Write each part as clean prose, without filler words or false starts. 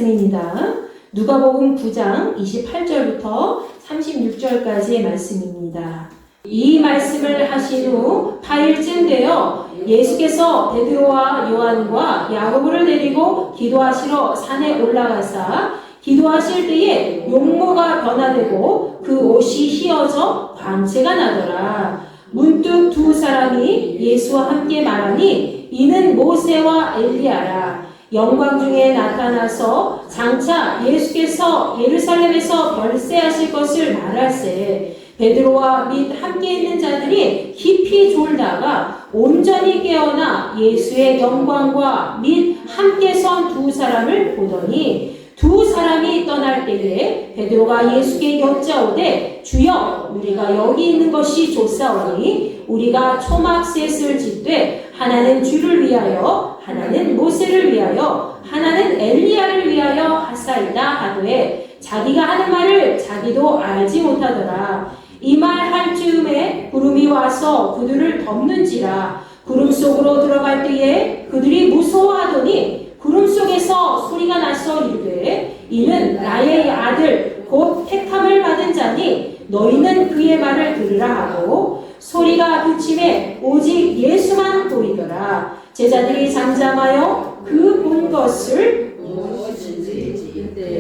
말씀입니다. 누가복음 9장 28절부터 36절까지의 말씀입니다. 이 말씀을 하신 후 8일쯤 되어 예수께서 베드로와 요한과 야고보를 데리고 기도하시러 산에 올라가사 기도하실 때에 용모가 변화되고 그 옷이 휘어져 광채가 나더라. 문득 두 사람이 예수와 함께 말하니 이는 모세와 엘리야라. 영광 중에 나타나서 장차 예수께서 예루살렘에서 별세하실 것을 말할세. 베드로와 및 함께 있는 자들이 깊이 졸다가 온전히 깨어나 예수의 영광과 및 함께 선 두 사람을 보더니 두 사람이 떠날 때에 베드로가 예수께 여짜오되 주여 우리가 여기 있는 것이 좋사오니 우리가 초막셋을 짓되 하나는 주를 위하여 하나는 모세를 위하여 하나는 엘리야를 위하여 하사이다 하되 자기가 하는 말을 자기도 알지 못하더라. 이 말 할 즈음에 구름이 와서 그들을 덮는지라. 구름 속으로 들어갈 때에 그들이 무서워하더니 구름 속에서 소리가 나서 이르되 이는 나의 아들 곧 택함을 받은 자니 너희는 그의 말을 들으라 하고 소리가 그침에 오직 예수만 보이더라. 제자들이 잠잠하여 그 본 것을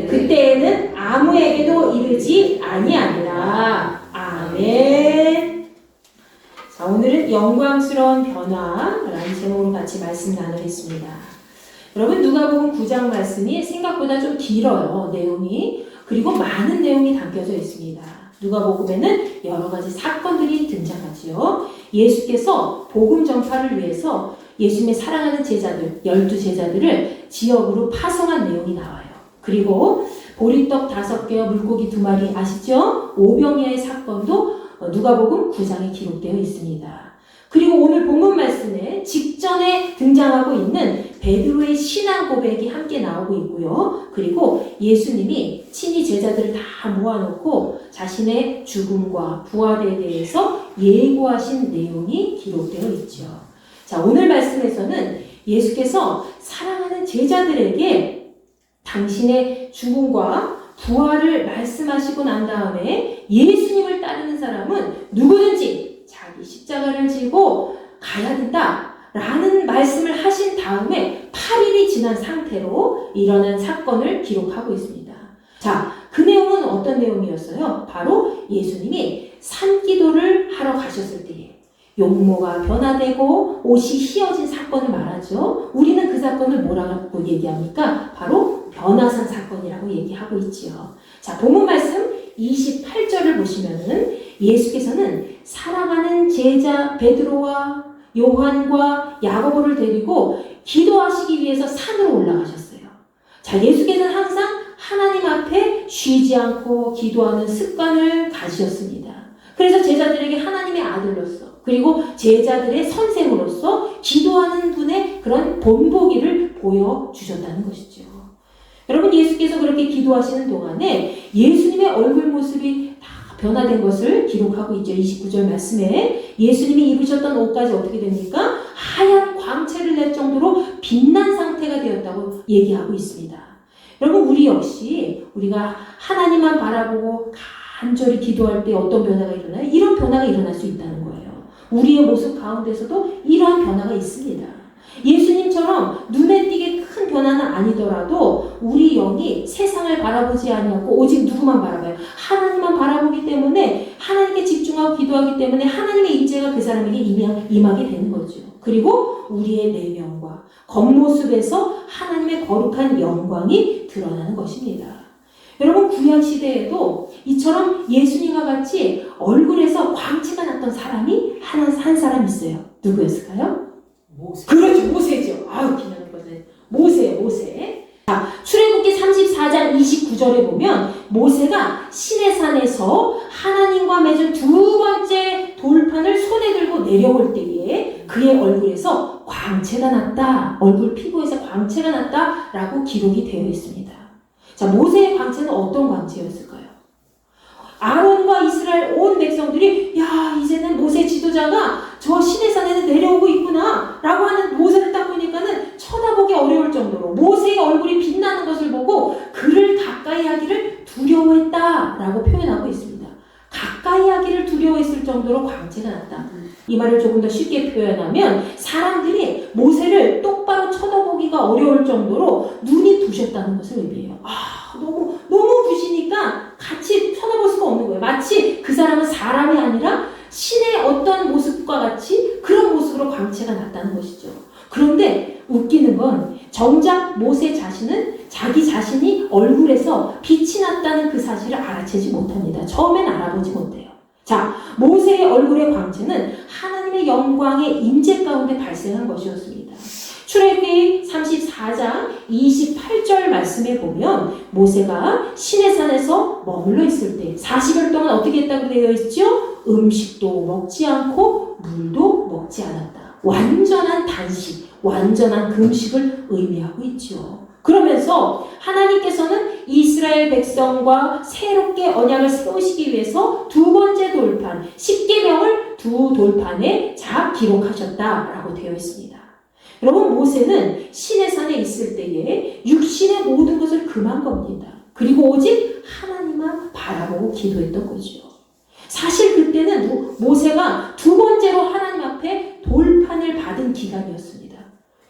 그때에는 아무에게도 이르지 아니하니라. 아멘. 자, 오늘은 영광스러운 변화라는 제목으로 같이 말씀 나누겠습니다. 여러분 누가복음 9장 말씀이 생각보다 좀 길어요. 내용이. 그리고 많은 내용이 담겨져 있습니다. 누가복음에는 여러 가지 사건들이 등장하지요. 예수께서 복음 전파를 위해서 예수님의 사랑하는 제자들, 12제자들을 지역으로 파송한 내용이 나와요. 그리고 보리떡 5개와 물고기 2마리 아시죠? 오병이어의 사건도 누가복음 9장에 기록되어 있습니다. 그리고 오늘 본문 말씀에 직전에 등장하고 있는 베드로의 신앙 고백이 함께 나오고 있고요. 그리고 예수님이 친히 제자들을 다 모아놓고 자신의 죽음과 부활에 대해서 예고하신 내용이 기록되어 있죠. 자, 오늘 말씀에서는 예수께서 사랑하는 제자들에게 당신의 죽음과 부활을 말씀하시고 난 다음에 예수님을 따르는 사람은 누구든지 자기 십자가를 지고 가야 된다 라는 말씀을 하신 다음에 8일이 지난 상태로 일어난 사건을 기록하고 있습니다. 자, 그 내용은 어떤 내용이었어요? 바로 예수님이 산기도를 하러 가셨을 때에 용모가 변화되고 옷이 휘어진 사건을 말하죠. 우리는 그 사건을 뭐라고 얘기합니까? 바로 변화산 사건이라고 얘기하고 있지요. 자, 본문 말씀 28절을 보시면은 예수께서는 사랑하는 제자 베드로와 요한과 야고보를 데리고 기도하시기 위해서 산으로 올라가셨어요. 자, 예수께서는 항상 하나님 앞에 쉬지 않고 기도하는 습관을 가지셨습니다. 그래서 제자들에게 하나님의 아들로서 그리고 제자들의 선생으로서 기도하는 분의 그런 본보기를 보여주셨다는 것이죠. 여러분 예수께서 그렇게 기도하시는 동안에 예수님의 얼굴 모습이 다 변화된 것을 기록하고 있죠. 29절 말씀에 예수님이 입으셨던 옷까지 어떻게 됩니까? 하얀 광채를 낼 정도로 빛난 상태가 되었다고 얘기하고 있습니다. 여러분 우리 역시 우리가 하나님만 바라보고 간절히 기도할 때 어떤 변화가 일어나요? 이런 변화가 일어날 수 있다는 거예요. 우리의 모습 가운데서도 이러한 변화가 있습니다. 예수님처럼 눈에 띄게 큰 변화는 아니더라도 우리 영이 세상을 바라보지 아니하고 오직 누구만 바라봐요? 하나님만 바라보기 때문에 하나님께 집중하고 기도하기 때문에 하나님의 임재가 그 사람에게 임하게 되는 거죠. 그리고 우리의 내면과 겉모습에서 하나님의 거룩한 영광이 드러나는 것입니다. 여러분 구약시대에도 이처럼 예수님과 같이 얼굴에서 광채가 났던 사람이 한 사람 있어요. 누구였을까요? 모세. 그렇죠. 모세죠. 아유 기나는 거네. 모세. 자, 출애굽기 34장 29절에 보면 모세가 시내산에서 하나님과 맺은 두 번째 돌판을 손에 들고 내려올 때에 그의 얼굴에서 광채가 났다. 얼굴 피부에서 광채가 났다라고 기록이 되어 있습니다. 자, 모세의 광채는 어떤 광채였을까요? 아론과 이스라엘 온 백성들이 야 이제는 모세 지도자가 저 시내산에는 내려오고 있구나 라고 하는 모세를 딱 보니까는 쳐다보기 어려울 정도로 모세의 얼굴이 빛나는 것을 보고 라고 표현하고 있습니다. 가까이 하기를 두려워했을 정도로 광채가 났다. 이 말을 조금 더 쉽게 표현하면 사람들이 모세를 똑바로 쳐다보기가 어려울 정도로 눈이 부셨다는 것을 의미해요. 너무 부시니까 같이 쳐다볼 수가 없는 거예요. 마치 그 사람은 사람이 아니라 신의 어떤 모습과 같이 그런 모습으로 광채가 났다는 것이죠. 그런데 웃기는 건 정작 모세 자신은 자기 자신이 얼굴에서 빛이 났다는 그 사실을 알아채지 못합니다. 처음엔 알아보지 못해요. 자, 모세의 얼굴의 광채는 하나님의 영광의 임재 가운데 발생한 것이었습니다. 출애굽기 34장 28절 말씀에 보면 모세가 시내산에서 머물러 있을 때 40일 동안 어떻게 했다고 되어 있죠? 음식도 먹지 않고 물도 먹지 않았다. 완전한 단식, 완전한 금식을 의미하고 있죠. 그러면서 하나님께서는 이스라엘 백성과 새롭게 언약을 세우시기 위해서 두 번째 돌판, 십계명을 두 돌판에 기록하셨다라고 되어 있습니다. 여러분, 모세는 시내산에 있을 때에 육신의 모든 것을 금한 겁니다. 그리고 오직 하나님만 바라보고 기도했던 거죠. 사실 그때는 모세가 두 번째로 하나님 앞에 돌판을 받은 기간이었습니다.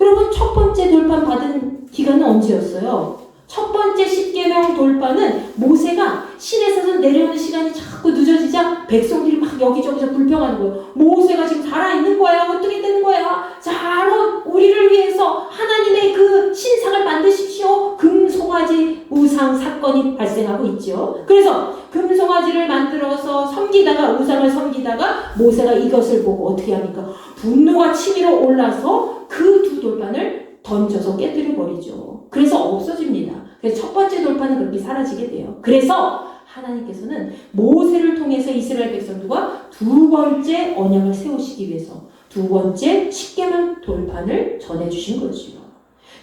여러분, 첫 번째 돌판 받은 기간은 언제였어요? 첫 번째 십계명 돌판은 모세가 시내에서 내려오는 시간이 자꾸 늦어지자 백성들이 막 여기저기서 불평하는 거예요. 모세가 지금 살아있는 거야? 어떻게 되는 거야? 자, 아론, 우리를 위해서 하나님의 그 신상을 만드십시오. 금송아지 우상 사건이 발생하고 있죠. 그래서 금송아지를 만들어서 섬기다가, 우상을 섬기다가 모세가 이것을 보고 어떻게 합니까? 분노가 치밀어 올라서 그 두 돌판을 던져서 깨뜨려 버리죠. 그래서 없어집니다. 그래서 첫 번째 돌판은 그렇게 사라지게 돼요. 그래서 하나님께서는 모세를 통해서 이스라엘 백성들과 두 번째 언약을 세우시기 위해서 두 번째 십계명 돌판을 전해주신 거죠.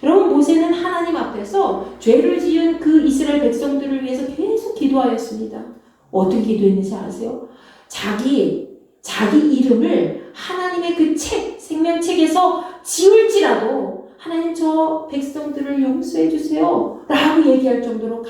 여러분, 모세는 하나님 앞에서 죄를 지은 그 이스라엘 백성들을 위해서 계속 기도하였습니다. 어떻게 기도했는지 아세요? 자기 이름을 하나님의 그 책, 생명책에서 지울지라도 하나님, 저 백성들을 용서해 주세요 라고 얘기할 정도로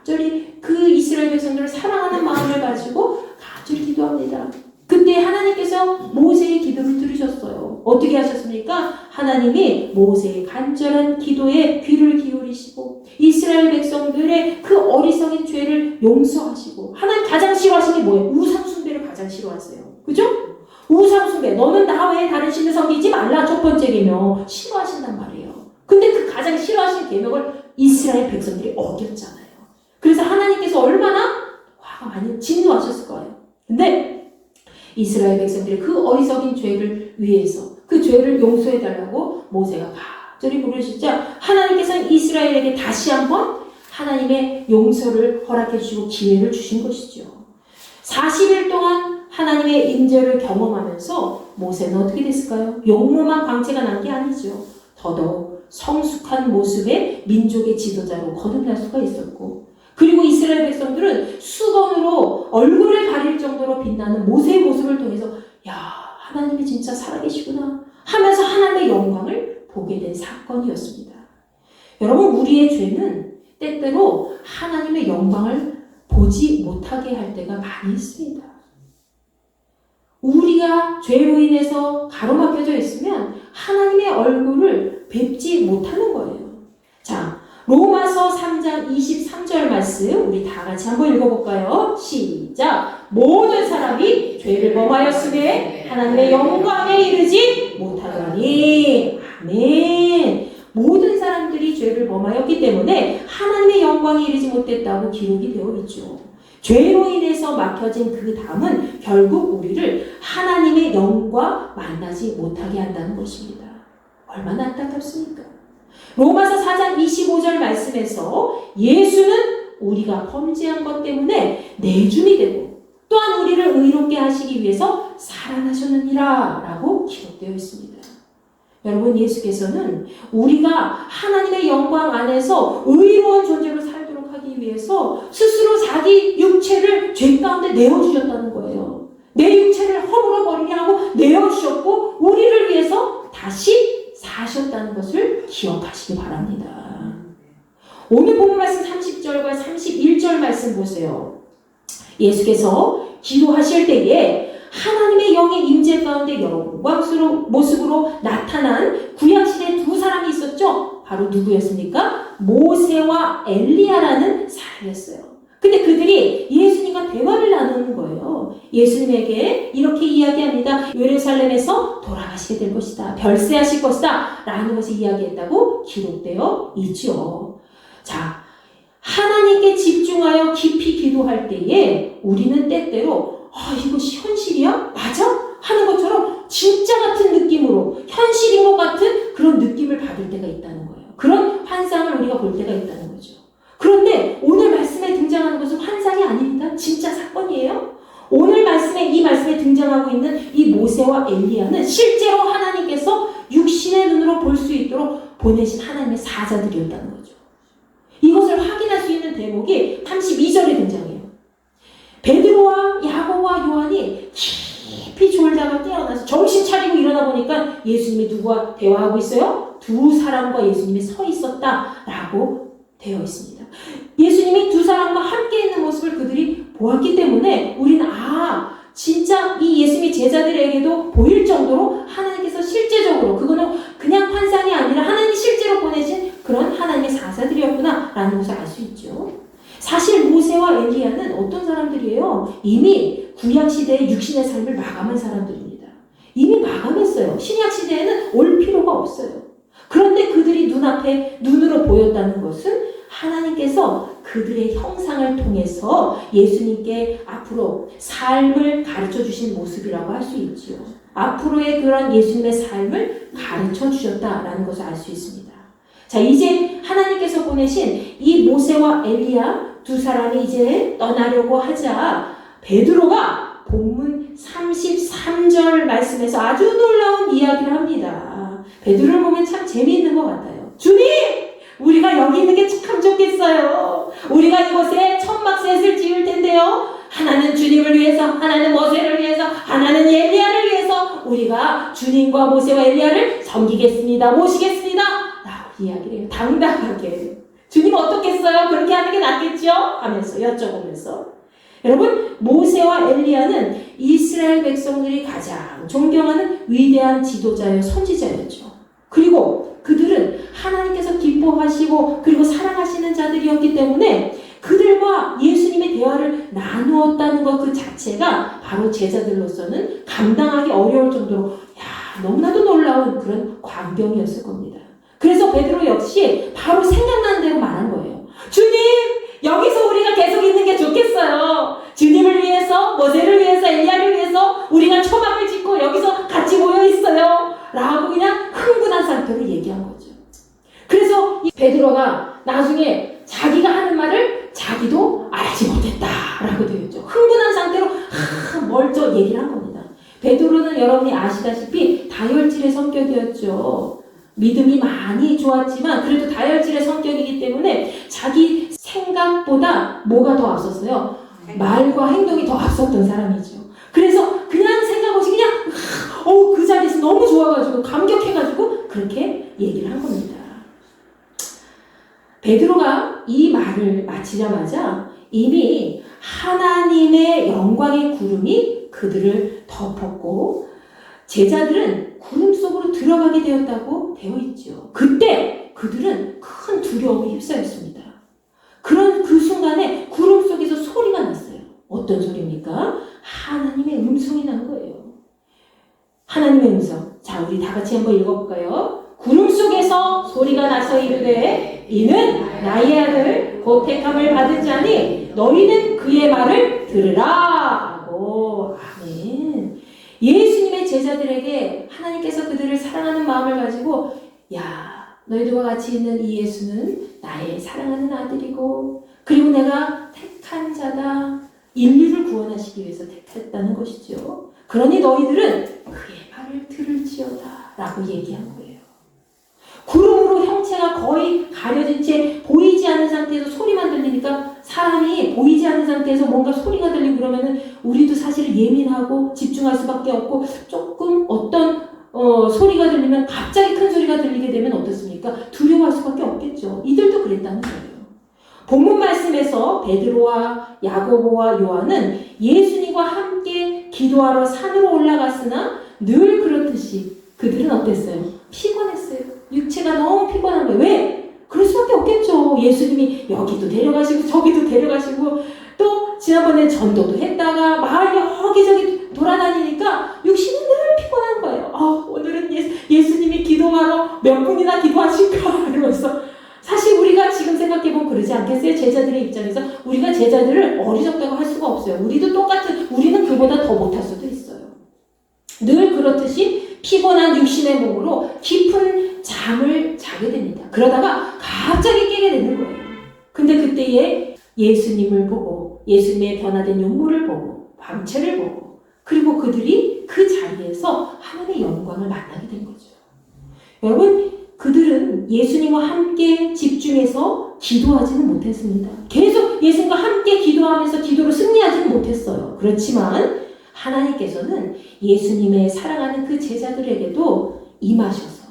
간절히 그 이스라엘 백성들을 사랑하는 마음을 가지고 간절히 기도합니다. 그때 하나님께서 모세의 기도를 들으셨어요. 어떻게 하셨습니까? 하나님이 모세의 간절한 기도에 귀를 기울이시고 이스라엘 백성들의 그 어리석인 죄를 용서하시고, 하나님 가장 싫어하시는 게 뭐예요? 우상숭배를 가장 싫어하세요. 그죠? 우상숭배, 너는 나 외에 다른 신을 섬기지 말라, 첫 번째 계명 싫어하신단 말이에요. 근데 그 가장 싫어하시는 계명을 이스라엘 백성들이 어겼잖아요. 그래서 하나님께서 얼마나 화가 많이 진노하셨을 거예요. 근데 이스라엘 백성들의 그 어리석인 죄를 위해서 그 죄를 용서해달라고 모세가 간절히 부르시자 하나님께서는 이스라엘에게 다시 한번 하나님의 용서를 허락해 주시고 기회를 주신 것이죠. 40일 동안 하나님의 임재를 경험하면서 모세는 어떻게 됐을까요? 용모만 광채가 난 게 아니죠. 더더욱 성숙한 모습의 민족의 지도자로 거듭날 수가 있었고, 그리고 이스라엘 백성들은 수건으로 얼굴을 가릴 정도로 빛나는 모세의 모습을 통해서 야, 하나님이 진짜 살아계시구나 하면서 하나님의 영광을 보게 된 사건이었습니다. 여러분, 우리의 죄는 때때로 하나님의 영광을 보지 못하게 할 때가 많이 있습니다. 우리가 죄로 인해서 가로막혀져 있으면 하나님의 얼굴을 뵙지 못하는 거예요. 자, 로마서 3장 23절 말씀 우리 다 같이 한번 읽어볼까요? 시작! 모든 사람이 죄를 범하였으되 하나님의 영광에 이르지 못하더니. 아멘. 모든 사람들이 죄를 범하였기 때문에 하나님의 영광에 이르지 못했다고 기록이 되어 있죠. 죄로 인해서 막혀진 그 담은 결국 우리를 하나님의 영과 만나지 못하게 한다는 것입니다. 얼마나 안타깝습니까? 로마서 4장 25절 말씀에서 예수는 우리가 범죄한 것 때문에 내줌이 되고 또한 우리를 의롭게 하시기 위해서 살아나셨느니라 라고 기록되어 있습니다. 여러분, 예수께서는 우리가 하나님의 영광 안에서 의로운 존재로 살도록 하기 위해서 스스로 자기 육체를 죄 가운데 내어주셨다는 거예요. 내 육체를 허물어버리게 하고 내어주셨고 우리를 위해서 다시 사셨다는 것을 기억하시기 바랍니다. 오늘 본문 말씀 30절과 31절 말씀 보세요. 예수께서 기도하실 때에 하나님의 영의 임재 가운데 영광스러운 모습으로 나타난 구약시대에 두 사람이 있었죠. 바로 누구였습니까? 모세와 엘리야라는 사람이었어요. 근데 그들이 예수님과 대화를 나누는 거예요. 예수님에게 이렇게 이야기합니다. 예루살렘에서 돌아가시게 될 것이다. 별세하실 것이다. 라는 것을 이야기했다고 기록되어 있죠. 자, 하나님께 집중하여 깊이 기도할 때에 우리는 때때로 이것이 현실이야? 맞아? 하는 것처럼 진짜 같은 느낌으로 현실인 것 같은 그런 느낌을 받을 때가 있다는 거예요. 그런 환상을 우리가 볼 때가 있다는 거죠. 그런데 오늘 말씀에 등장하는 것은 환상이 아닙니다. 진짜 사건이에요. 오늘 이 말씀에 등장하고 있는 이 모세와 엘리야는 실제로 하나님께서 육신의 눈으로 볼 수 있도록 보내신 하나님의 사자들이었다는 거죠. 이것을 확인할 수 있는 대목이 32절에 등장해요. 베드로와 야고보와 요한이 깊이 졸다가 깨어나서 정신 차리고 일어나 보니까 예수님이 누구와 대화하고 있어요? 두 사람과 예수님이 서 있었다라고 되어 있습니다. 예수님이 두 사람과 함께 있는 모습을 그들이 보았기 때문에 우리는 진짜 이 예수님의 제자들에게도 보일 정도로 하나님께서 실제적으로 그거는 그냥 환상이 아니라 하나님이 실제로 보내신 그런 하나님의 사자들이었구나 라는 것을 알 수 있죠. 사실 모세와 엘리야는 어떤 사람들이에요? 이미 구약시대의 육신의 삶을 마감한 사람들입니다. 이미 마감했어요. 신약시대에는 올 필요가 없어요. 그런데 그들이 눈앞에 눈으로 보였다는 것은 하나님께서 그들의 형상을 통해서 예수님께 앞으로 삶을 가르쳐 주신 모습이라고 할 수 있지요. 앞으로의 그런 예수님의 삶을 가르쳐 주셨다라는 것을 알 수 있습니다. 자, 이제 하나님께서 보내신 이 모세와 엘리야 두 사람이 이제 떠나려고 하자 베드로가 본문 33절 말씀에서 아주 놀라운 이야기를 합니다. 베드로를 보면 참 재미있는 것 같아요. 주님! 우리가 여기 있는 게 참 좋겠어요. 우리가 이곳에 천막셋을 지을 텐데요. 하나는 주님을 위해서, 하나는 모세를 위해서, 하나는 엘리야를 위해서 우리가 주님과 모세와 엘리야를 섬기겠습니다. 모시겠습니다. 라고 이야기를 해요. 당당하게. 주님 어떻겠어요? 그렇게 하는 게 낫겠죠? 하면서 여쭤보면서. 여러분, 모세와 엘리야는 이스라엘 백성들이 가장 존경하는 위대한 지도자여 선지자였죠. 그리고 그들은 하나님께서 기뻐하시고 그리고 사랑하시는 자들이었기 때문에 그들과 예수님의 대화를 나누었다는 것 그 자체가 바로 제자들로서는 감당하기 어려울 정도로 너무나도 놀라운 그런 광경이었을 겁니다. 그래서 베드로 역시 바로 생각나는 대로 말한 거예요. 주님! 여기서 우리가 계속 있는 게 좋겠어요. 주님을 위해서, 모세를 위해서, 엘리야를 위해서 우리가 초막을 짓고 여기서 같이 모여 있어요. 라고 그냥 흥분한 상태로 얘기한 거죠. 그래서 이 베드로가 나중에 자기가 하는 말을 자기도 알지 못했다라고 되었죠. 흥분한 상태로 멀쩡 얘기를 한 겁니다. 베드로는 여러분이 아시다시피 다혈질의 성격이었죠. 믿음이 많이 좋았지만 그래도 다혈질의 성격이기 때문에 자기 생각보다 뭐가 더 앞섰어요? 말과 행동이 더 앞섰던 사람이죠. 그래서 그냥 생각 없이 그냥 그 자리에서 너무 좋아가지고 감격해가지고 그렇게 얘기를 한 겁니다. 베드로가 이 말을 마치자마자 이미 하나님의 영광의 구름이 그들을 덮었고 제자들은 구름 속으로 들어가게 되었다고 되어 있죠. 그때 그들은 큰 두려움에 휩싸였습니다. 그런 그 순간에 구름 속에서 소리가 났어요. 어떤 소리입니까? 하나님의 음성이 난 거예요. 하나님의 음성. 자, 우리 다 같이 한번 읽어볼까요? 구름 속에서 소리가 나서 이르되 이는 나의 아들 곧 택함을 받은 자니 너희는 그의 말을 들으라. 아멘. 예수님의 제자들에게 하나님께서 그들을 사랑하는 마음을 가지고 너희들과 같이 있는 이 예수는 나의 사랑하는 아들이고 그리고 내가 택한 자다. 인류를 구원하시기 위해서 택했다는 것이죠. 그러니 너희들은 그의 말을 들을지어다 라고 얘기한 거예요. 구름으로 형체가 거의 가려진 채 보이지 않는 상태에서 소리만 들리니까 사람이 보이지 않는 상태에서 뭔가 소리가 들리고 그러면은 우리도 사실 예민하고 집중할 수밖에 없고 조금 어떤 소리가 들리면 갑자기 큰 소리가 들리게 되면 어떻습니까? 두려워할 수밖에 없겠죠. 이들도 그랬다는 거예요. 본문 말씀에 말씀에서 베드로와 야고보와 요한은 예수님과 함께 기도하러 산으로 올라갔으나 늘 그렇듯이 그들은 어땠어요? 피곤했어요. 육체가 너무 피곤한 거예요. 왜? 그럴 수밖에 없겠죠. 예수님이 여기도 데려가시고 저기도 데려가시고 또 지난번에 전도도 했다가 마을 여기저기 돌아다니니까 육신은 늘 피곤한 거예요. 오늘은 예수님이 기도하러 몇 분이나 기도하실까 이러면서 사실 우리가 지금 생각해보면 그러지 않겠어요? 제자들의 입장에서 우리가 제자들을 어리석다고 할 수가 없어요. 우리도 우리는 그보다 더 못할 수도 있어요. 늘 그렇듯이 피곤한 육신의 몸으로 깊은 잠을 자게 됩니다. 그러다가 갑자기 깨게 되는 거예요. 근데 그때에 예수님을 보고 예수님의 변화된 용모를 보고 광채를 보고 그리고 그들이 그 자리에서 하나님의 영광을 만나게 된 거죠. 여러분, 그들은 예수님과 함께 집중해서 기도하지는 못했습니다. 계속 예수님과 함께 기도하면서 기도로 승리하지는 못했어요. 그렇지만 하나님께서는 예수님의 사랑하는 그 제자들에게도 임하셔서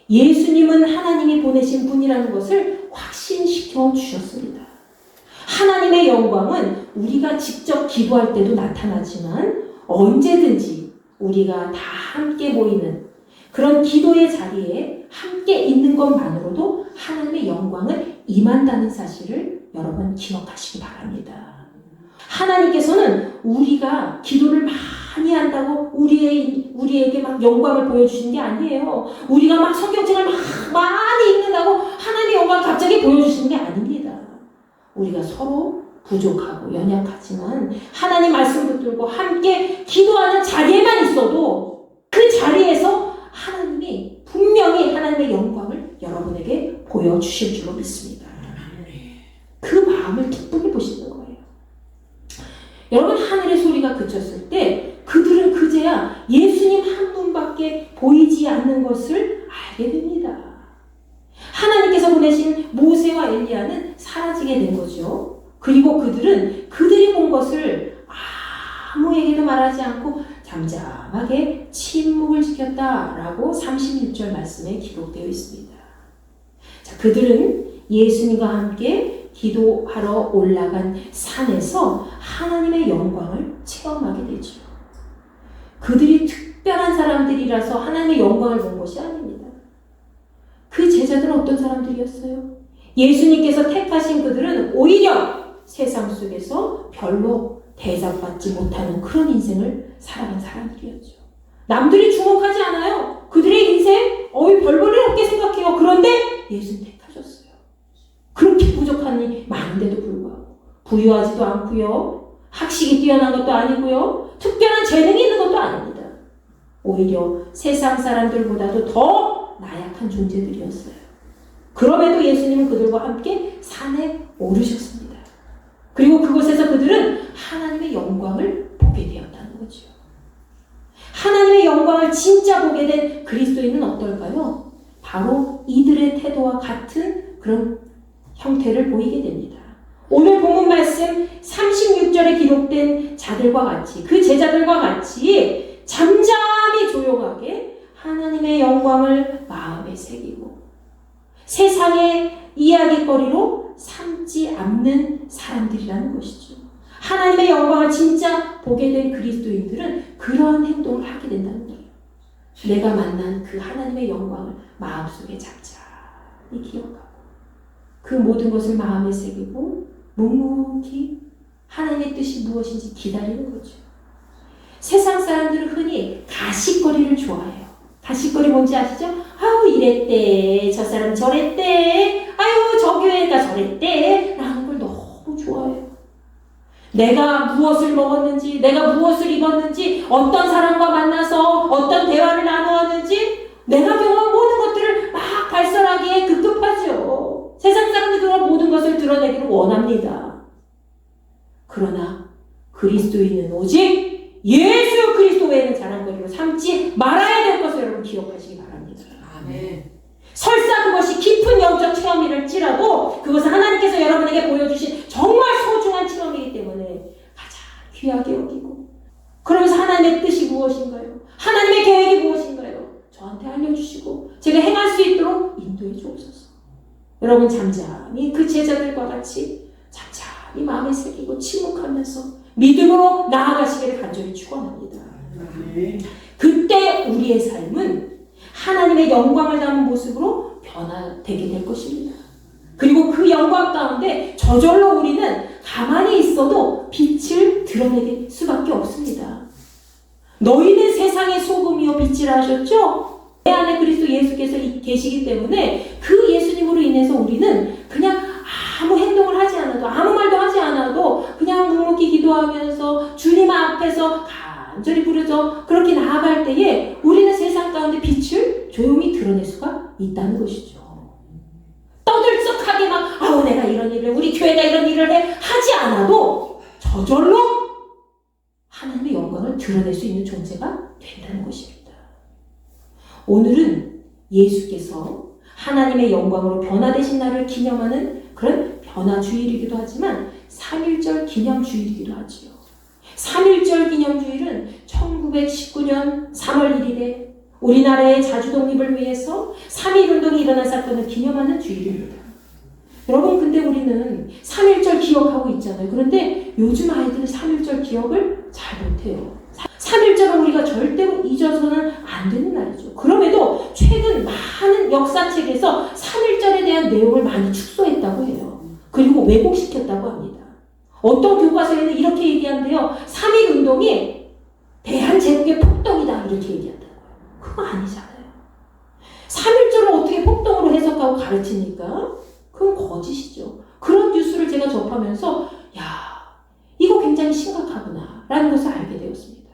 예수님은 하나님이 보내신 분이라는 것을 확신시켜 주셨습니다. 하나님의 영광은 우리가 직접 기도할 때도 나타나지만 언제든지 우리가 다 함께 모이는 그런 기도의 자리에 함께 있는 것만으로도 하나님의 영광을 임한다는 사실을 여러분 기억하시기 바랍니다. 하나님께서는 우리가 기도를 많이 한다고 우리에게 막 영광을 보여주시는 게 아니에요. 우리가 막 성경책을 막 많이 읽는다고 하나님의 영광을 갑자기 보여주시는 게 아닙니다. 우리가 서로 부족하고 연약하지만 하나님 말씀 붙들고 함께 기도하는 자리에만 있어도 그 자리에서 하나님이 분명히 하나님의 영광을 여러분에게 보여주실 줄로 믿습니다. 그 마음을 기쁘게 보시는 거예요. 여러분, 하늘의 소리가 그쳤을 때 그들은 그제야 예수님 한 분밖에 보이지 않는 것을 알게 됩니다. 하나님께서 보내신 모세와 엘리야는 사라지게 된 거죠. 그리고 그들은 그들이 본 것을 아무에게도 말하지 않고 잠잠하게 침묵을 지켰다라고 36절 말씀에 기록되어 있습니다. 자, 그들은 예수님과 함께 기도하러 올라간 산에서 하나님의 영광을 체험하게 되죠. 그들이 특별한 사람들이라서 하나님의 영광을 본 것이 아닙니다. 그 제자들은 어떤 사람들이었어요? 예수님께서 택하신 그들은 오히려 세상 속에서 별로 대접받지 못하는 그런 인생을 살아간 사람들이었죠. 남들이 주목하지 않아요. 그들의 인생 별 볼일 없게 생각해요. 그런데 예수님 택하셨어요. 그렇게 부족한 많은데도 불구하고 부유하지도 않고요. 학식이 뛰어난 것도 아니고요. 특별한 재능이 있는 것도 아닙니다. 오히려 세상 사람들보다도 더 나약한 존재들이었어요. 그럼에도 예수님은 그들과 함께 산에 오르셨습니다. 그리고 그곳에서 그들은 하나님의 영광을 보게 되었다는 거죠. 하나님의 영광을 진짜 보게 된 그리스도인은 어떨까요? 바로 이들의 태도와 같은 그런 형태를 보이게 됩니다. 오늘 본문 말씀 36절에 기록된 자들과 같이 그 제자들과 같이 잠잠히 조용하게 하나님의 영광을 마음에 새기고 세상의 이야기거리로 삼지 않는 사람들이라는 것이죠. 하나님의 영광을 진짜 보게 된 그리스도인들은 그러한 행동을 하게 된다는 거예요. 내가 만난 그 하나님의 영광을 마음속에 잠잠히 기억하고 그 모든 것을 마음에 새기고 묵묵히 하나님의 뜻이 무엇인지 기다리는 거죠. 세상 사람들은 흔히 가십거리를 좋아해요. 가십거리 뭔지 아시죠? 아유 이랬대, 저 사람 저랬대, 아유 저 교회가 저랬대 라는 걸 너무 좋아해요. 내가 무엇을 먹었는지, 내가 무엇을 입었는지, 어떤 사람과 만나서 어떤 대화를 나누었는지 내가 경험한 모든 것들을 막 발설하기에 급급하죠. 세상 사람들이 그런 모든 것을 드러내기를 원합니다. 그러나 그리스도인은 오직 예수 그리스도 외에는 자랑거리로 삼지 말아야 될 것을 여러분 기억하시기 바랍니다. 아멘. 설사 그것이 깊은 영적 체험일지라도 그것은 하나님께서 여러분에게 보여주신 정말 소중한 체험이기 때문에 가장 귀하게 여기고 그러면서 하나님의 뜻이 무엇인가요? 하나님의 계획이 무엇인가요? 저한테 알려주시고 제가 행할 수 있도록 인도해 주옵소서. 여러분 잠잠히 그 제자들과 같이 이 마음에 새기고 침묵하면서 믿음으로 나아가시기를 간절히 축원합니다. 그때 우리의 삶은 하나님의 영광을 담은 모습으로 변화되게 될 것입니다. 그리고 그 영광 가운데 저절로 우리는 가만히 있어도 빛을 드러내게 수밖에 없습니다. 너희는 세상의 소금이요 빛이라 하셨죠? 내 안에 그리스도 예수께서 계시기 때문에 그 예수님으로 인해서 우리는 그냥 아무 행동을 하지 않아도 아무 말도 하지 않아도 그냥 묵묵히 기도하면서 주님 앞에서 간절히 부르짖어 그렇게 나아갈 때에 우리는 세상 가운데 빛을 조용히 드러낼 수가 있다는 것이죠. 떠들썩하게 막 아우 내가 이런 일을 우리 교회가 이런 일을 해 하지 않아도 저절로 하나님의 영광을 드러낼 수 있는 존재가 된다는 것입니다. 오늘은 예수께서 하나님의 영광으로 변화되신 날을 기념하는 그런 변화주일이기도 하지만 3.1절 기념주일이기도 하지요. 3.1절 기념주일은 1919년 3월 1일에 우리나라의 자주 독립을 위해서 3.1운동이 일어난 사건을 기념하는 주일입니다. 여러분 근데 우리는 3.1절 기억하고 있잖아요. 그런데 요즘 아이들은 3.1절 기억을 잘 못해요. 3.1절은 우리가 절대로 잊어서는 안 되는 날이죠. 그럼에도 최근 많은 역사책에서 3.1절에 대한 내용을 많이 축소했다고 해요. 그리고 왜곡시켰다고 합니다. 어떤 교과서에는 이렇게 얘기한대요. 3.1운동이 대한제국의 폭동이다 이렇게 얘기한다는 거예요. 그거 아니잖아요. 3.1절을 어떻게 폭동으로 해석하고 가르치니까 그건 거짓이죠. 그런 뉴스를 제가 접하면서 야 이거 굉장히 심각하구나 라는 것을 알게 되었습니다.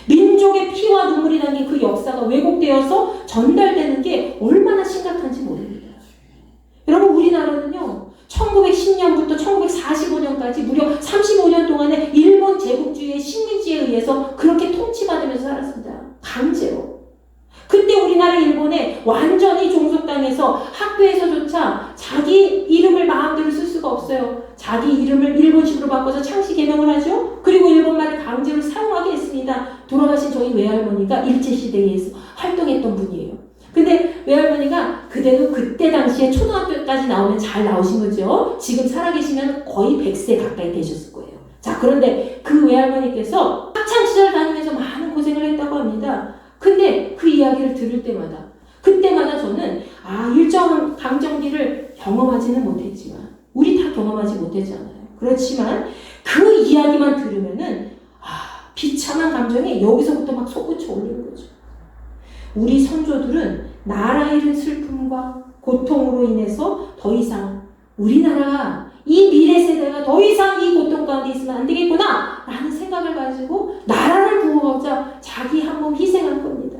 민족의 피와 눈물이 담긴 그 역사가 왜곡되어서 전달되는 게 얼마나 심각한지 모릅니다. 여러분 우리나라는요 1910년부터 1945년까지 무려 35년 동안에 일본 제국주의의 식민지에 의해서 그렇게 통치받으면서 살았습니다. 강제로. 그때 우리나라 일본에 완전히 종속당해서 학교에서조차 자기 이름을 마음대로 쓸 수가 없어요. 자기 이름을 일본식으로 바꿔서 창씨 개명을 하죠. 그리고 일본말을 강제로 사용하게 했습니다. 돌아가신 저희 외할머니가 일제시대에서 활동했던 분이에요. 근데 외할머니가 그대도 그때 당시에 초등학교까지 나오면 잘 나오신 거죠. 지금 살아계시면 거의 100세 가까이 되셨을 거예요. 자, 그런데 그 외할머니께서 학창시절 다니면서 많은 고생을 했다고 합니다. 근데 그 이야기를 들을 때마다 그때마다 저는 일정 강점기를 경험하지는 못했지만 우리 다 경험하지 못했잖아요. 그렇지만 그 이야기만 들으면은 비참한 감정이 여기서부터 막 솟구쳐 오르는 거죠. 우리 선조들은 나라 잃은 슬픔과 고통으로 인해서 더 이상 우리나라 이 미래 세대가 더 이상 이 고통 가운데 있으면 안 되겠구나 라는 생각을 가지고 나라를 구하고자 자기 한 몸 희생한 겁니다.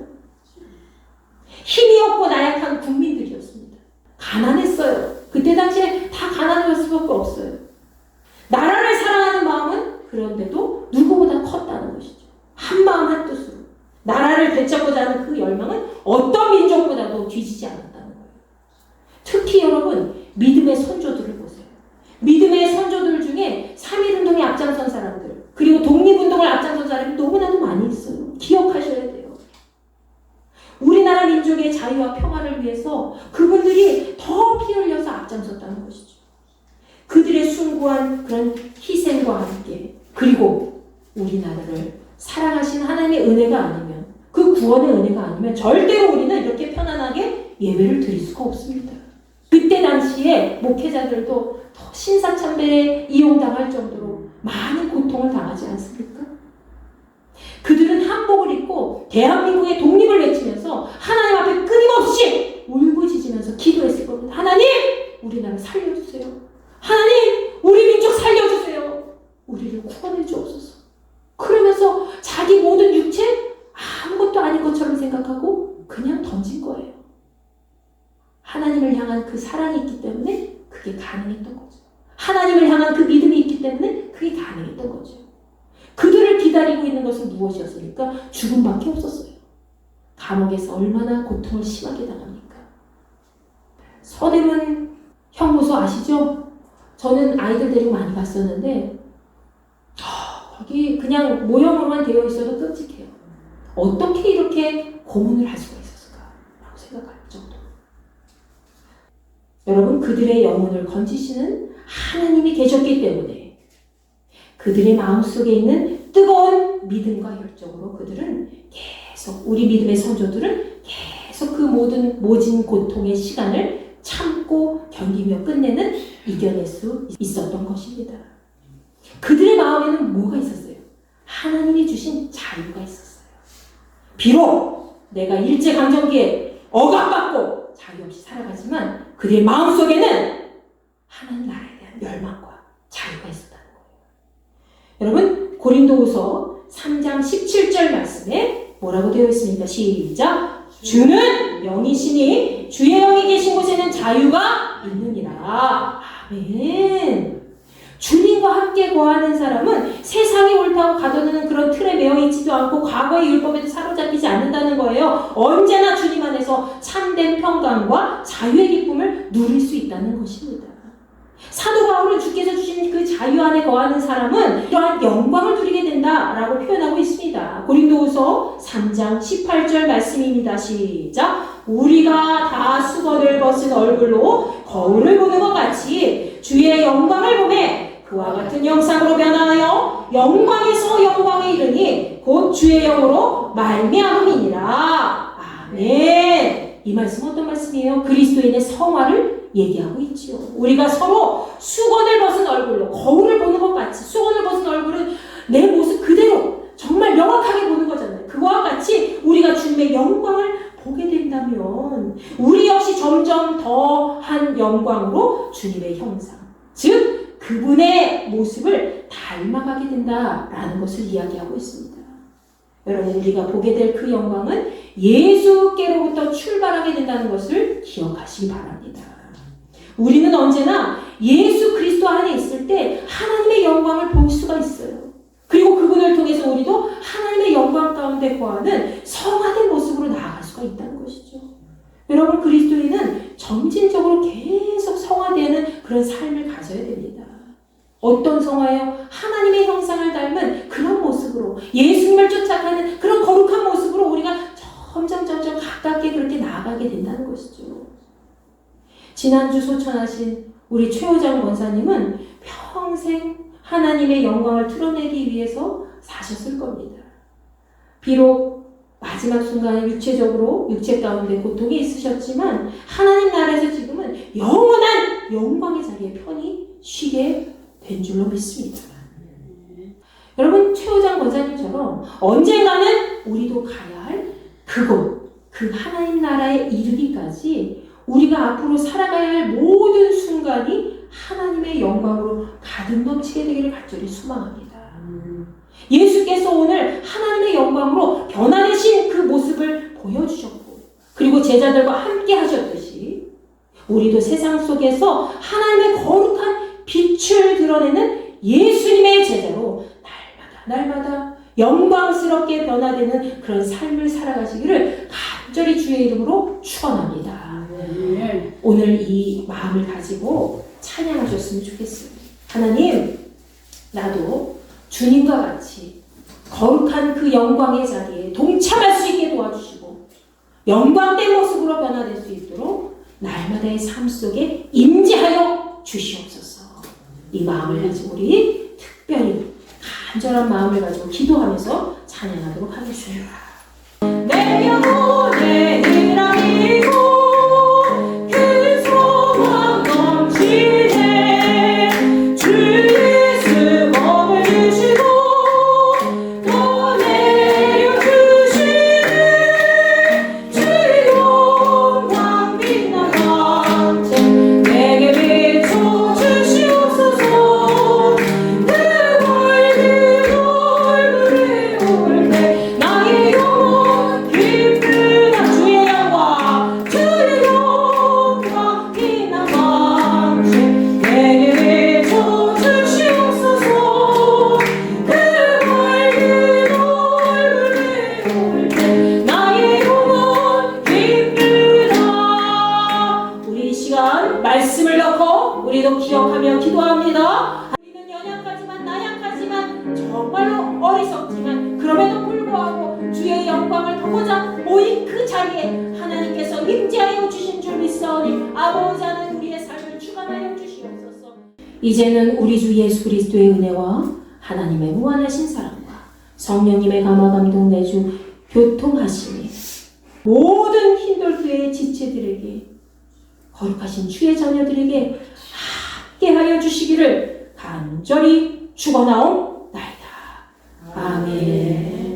힘이 없고 나약한 국민들이었습니다. 가난했어요. 그때 당시에 다 가난할 수밖에 없어요. 나라를 사랑하는 마음은 그런데도 누구보다 컸다는 것이죠. 한 마음 한 뜻으로. 나라를 되찾고자 하는 그 열망은 어떤 민족보다도 뒤지지 않았다는 거예요. 특히 여러분 믿음의 선조들을 보세요. 믿음의 선조들 중에 3.1운동에 앞장선 사람들 그리고 독립운동을 앞장선 사람이 너무나도 많이 있어요. 기억하셔야 돼요. 우리나라 민족의 자유와 평화를 위해서 그분들이 더 피 흘려서 앞장섰다는 것이죠. 그들의 숭고한 그런 희생과 함께 그리고 우리나라를 사랑하신 하나님의 은혜가 아니면 그 구원의 은혜가 아니면 절대로 우리는 이렇게 편안하게 예배를 드릴 수가 없습니다. 그때 당시에 목회자들도 더 신사참배에 이용당할 정도로 많은 고통을 당하지 않습니까? 그들은 한복을 입고 대한민국의 독립을 외치면서 하나님 앞에 끊임없이 울부짖으면서 기도했을 겁니다. 하나님! 우리나라 살려주세요. 하나님! 우리 민족 살려주세요. 우리를 구원해 주옵소서. 그러면서 자기 모든 육체 아무것도 아닌 것처럼 생각하고 그냥 던진 거예요. 하나님을 향한 그 사랑이 있기 때문에 그게 가능했던 거죠. 하나님을 향한 그 믿음이 있기 때문에 그게 가능했던 거죠. 그들을 기다리고 있는 것은 무엇이었습니까? 죽음밖에 없었어요. 감옥에서 얼마나 고통을 심하게 당합니까? 서대문 형무소 아시죠? 저는 아이들 데리고 많이 갔었는데 거기 그냥 모형으로만 되어 있어도 끔찍해요. 어떻게 이렇게 고문을 할 수가 있었을까라고 생각할 정도. 여러분 그들의 영혼을 건지시는 하나님이 계셨기 때문에 그들의 마음속에 있는 뜨거운 믿음과 열정으로 그들은 계속, 우리 믿음의 성도들은 계속 그 모진 고통의 시간을 참고 견디며 끝내는, 이겨낼 수 있었던 것입니다. 그들의 마음에는 뭐가 있었어요? 하나님이 주신 자유가 있었어요. 비록 내가 일제강점기에 억압받고 자유 없이 살아가지만 그들의 마음속에는 하나님 나라에 대한 열망과 자유가 있었다는 거예요. 여러분, 고린도후서 3장 17절 말씀에 뭐라고 되어 있습니까? 시작! 주는 영이시니 주의 영이 계신 곳에는 자유가 있느니라. 아멘. 주님과 함께 거하는 사람은 세상이 옳다고 가둬두는 그런 틀에 매여 있지도 않고 과거의 율법에도 사로잡히지 않는다는 거예요. 언제나 주님 안에서 참된 평강과 자유의 기쁨을 누릴 수 있다는 것입니다. 사도 바울은 주께서 주신 그 자유 안에 거하는 사람은 이러한 영광을 누리게 된다라고 표현하고 있습니다. 고린도후서 3장 18절 말씀입니다. 시작! 우리가 다 수건을 벗은 얼굴로 거울을 보는 것 같이 주의 영광을 보매 그와 같은 형상으로 변하여 영광에서 영광에 이르니 곧 주의 영으로 말미암음이니라. 아멘. 이 말씀 어떤 말씀이에요? 그리스도인의 성화를 얘기하고 있죠. 우리가 서로 수건을 벗은 얼굴로 거울을 보는 것 같이, 수건을 벗은 얼굴은 내 모습 그대로 정말 명확하게 보는 거잖아요. 그와 같이 우리가 주님의 영광을 보게 된다면 우리 역시 점점 더한 영광으로 주님의 형상, 즉 그분의 모습을 닮아가게 된다라는 것을 이야기하고 있습니다. 여러분, 우리가 보게 될 그 영광은 예수께로부터 출발하게 된다는 것을 기억하시기 바랍니다. 우리는 언제나 예수 그리스도 안에 있을 때 하나님의 영광을 볼 수가 있어요. 그리고 그분을 통해서 우리도 하나님의 영광 가운데 거하는 성화된 모습으로 나아갈 수가 있다는 것이죠. 여러분, 그리스도인은 점진적으로 계속 성화되는 그런 삶을 가져야 됩니다. 어떤 성화예요? 하나님의 형상을 닮은 그런 모습으로, 예수님을 쫓아가는 그런 거룩한 모습으로 우리가 점점 가깝게 그렇게 나아가게 된다는 것이죠. 지난주 소천하신 우리 최호장 권사님은 평생 하나님의 영광을 드러내기 위해서 사셨을 겁니다. 비록 마지막 순간에 육체적으로 육체 가운데 고통이 있으셨지만 하나님 나라에서 지금은 영원한 영광의 자리에 편히 쉬게 된 줄로 믿습니다. 여러분, 최호장 권사님처럼 언젠가는 우리도 가야 할 그곳, 그 하나님 나라에 이르기까지 우리가 앞으로 살아가야 할 모든 순간이 하나님의 영광으로 가득 넘치게 되기를 간절히 소망합니다. 예수께서 오늘 하나님의 영광으로 변화되신 그 모습을 보여주셨고, 그리고 제자들과 함께 하셨듯이 우리도 세상 속에서 하나님의 거룩한 빛을 드러내는 예수님의 제자로 날마다 영광스럽게 변화되는 그런 삶을 살아가시기를 간절히 주의 이름으로 축원합니다. 오늘 이 마음을 가지고 찬양하셨으면 좋겠어요. 하나님, 나도 주님과 같이 거룩한 그 영광의 자리에 동참할 수 있게 도와주시고 영광된 모습으로 변화될 수 있도록 날마다의 삶 속에 임재하여 주시옵소서. 이 마음을 가지고 우리 특별히 간절한 마음을 가지고 기도하면서 찬양하도록 하겠습니다. 내 영혼의 희락이고 그 소망 넘치네. 주 예수 복을 주시고 또 내려주시네. 주의 영광 빛나간 채 내게 비춰 주시옵소서. 그 밝은 얼굴에 올 때 나의 영혼 기쁘다. 주의 영광 빛나간 채 내게 비춰 주시옵소서. 그 밝은 얼굴에 올 때 나의 영혼 기쁘다. 우리 이 시간 말씀을 넣고 우리도 기억하며 기도합니다. 우리는 연약하지만 나약하지만 정말로 어리석지만 그럼에도 불구하고 주의 영광을 보고자 모인 그 자리에 하나님께서 임재하여 주신 줄 믿사오니 아버지 하나님, 우리의 삶을 주관하여 주시옵소서. 이제는 우리 주 예수 그리스도의 은혜와 하나님의 무한하신 사랑과 성령님의 감화 감동 내주 교통하심이 모든 힌돌교의 지체들에게 거룩하신 주의 자녀들에게 함께하여 주시기를 간절히 축원하옵나이다. 아멘.